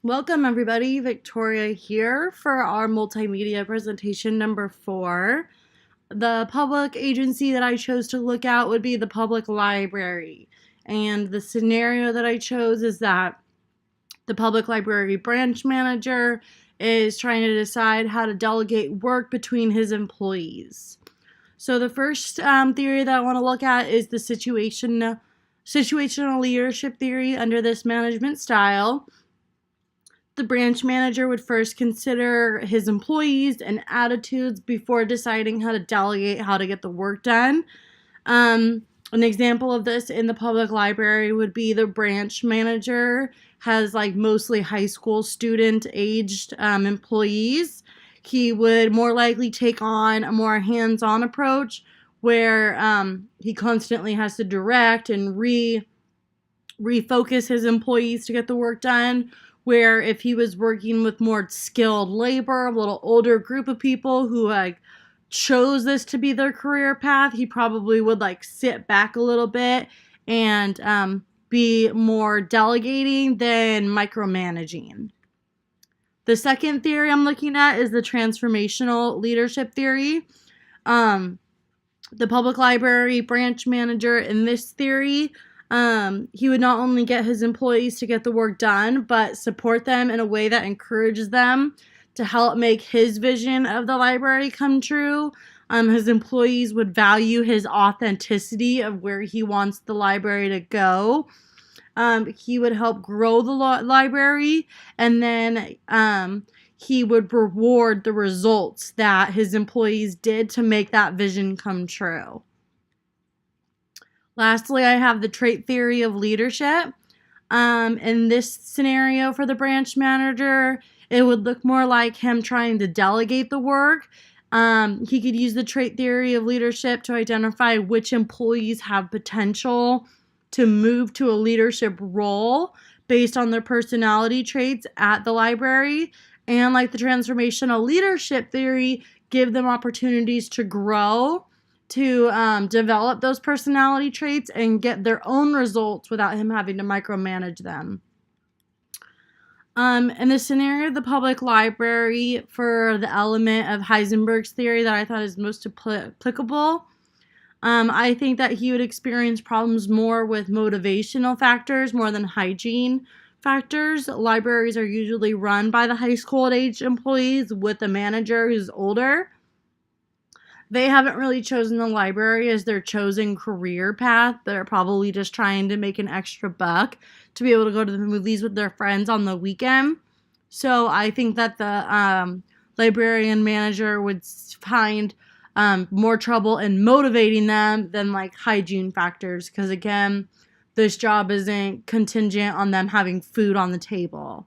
Welcome everybody, Victoria here for our multimedia presentation number 4. The public agency that I chose to look at would be the public library. And the scenario that I chose is that the public library branch manager is trying to decide how to delegate work between his employees. So the first theory that I want to look at is the situational leadership theory under this management style. The branch manager would first consider his employees and attitudes before deciding how to delegate how to get the work done. An example of this in the public library would be the branch manager has mostly high school student aged employees. He would more likely take on a more hands-on approach where he constantly has to direct and refocus his employees to get the work done. Where if he was working with more skilled labor, a little older group of people who chose this to be their career path, he probably would sit back a little bit and be more delegating than micromanaging. The second theory I'm looking at is the transformational leadership theory. The public library branch manager in this theory, he would not only get his employees to get the work done, but support them in a way that encourages them to help make his vision of the library come true. His employees would value his authenticity of where he wants the library to go. He would help grow the library, and then he would reward the results that his employees did to make that vision come true. Lastly, I have the trait theory of leadership. In this scenario for the branch manager, it would look more like him trying to delegate the work. He could use the trait theory of leadership to identify which employees have potential to move to a leadership role based on their personality traits at the library. And like the transformational leadership theory, give them opportunities to grow, to develop those personality traits and get their own results without him having to micromanage them. In the scenario of the public library, for the element of Heisenberg's theory that I thought is most applicable, I think that he would experience problems more with motivational factors more than hygiene factors. Libraries are usually run by the high school age employees with a manager who's older. They haven't really chosen the library as their chosen career path. They're probably just trying to make an extra buck to be able to go to the movies with their friends on the weekend. So I think that the librarian manager would find more trouble in motivating them than hygiene factors. Because again, this job isn't contingent on them having food on the table.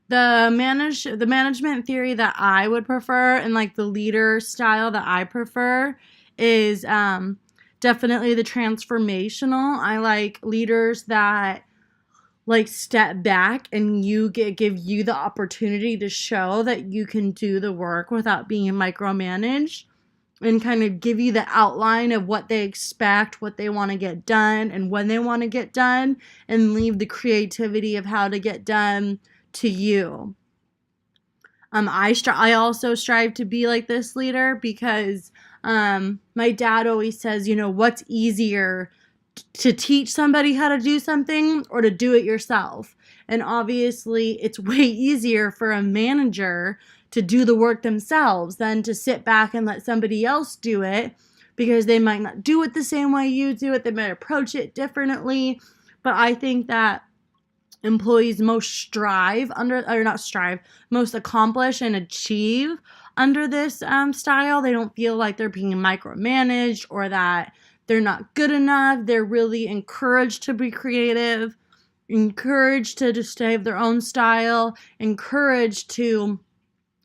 The management theory that I would prefer and the leader style that I prefer is definitely the transformational. I like leaders that step back and give you the opportunity to show that you can do the work without being micromanaged, and kind of give you the outline of what they expect, what they want to get done, and when they want to get done, and leave the creativity of how to get done to you. I also strive to be like this leader because my dad always says, what's easier to teach somebody how to do something or to do it yourself? And obviously it's way easier for a manager to do the work themselves than to sit back and let somebody else do it, because they might not do it the same way you do it. They might approach it differently. But I think that employees most most accomplish and achieve under this style. They don't feel like they're being micromanaged or that they're not good enough. They're really encouraged to be creative, encouraged to just have their own style, encouraged to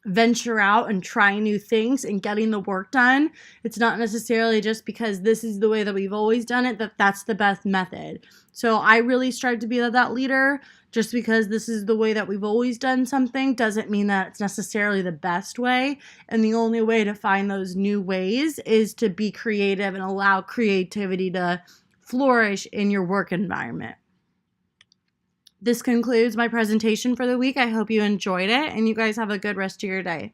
venture out and try new things and getting the work done. It's not necessarily just because this is the way that we've always done it that's the best method. So I really strive to be that leader. Just because this is the way that we've always done something doesn't mean that it's necessarily the best way. And the only way to find those new ways is to be creative and allow creativity to flourish in your work environment. This concludes my presentation for the week. I hope you enjoyed it, and you guys have a good rest of your day.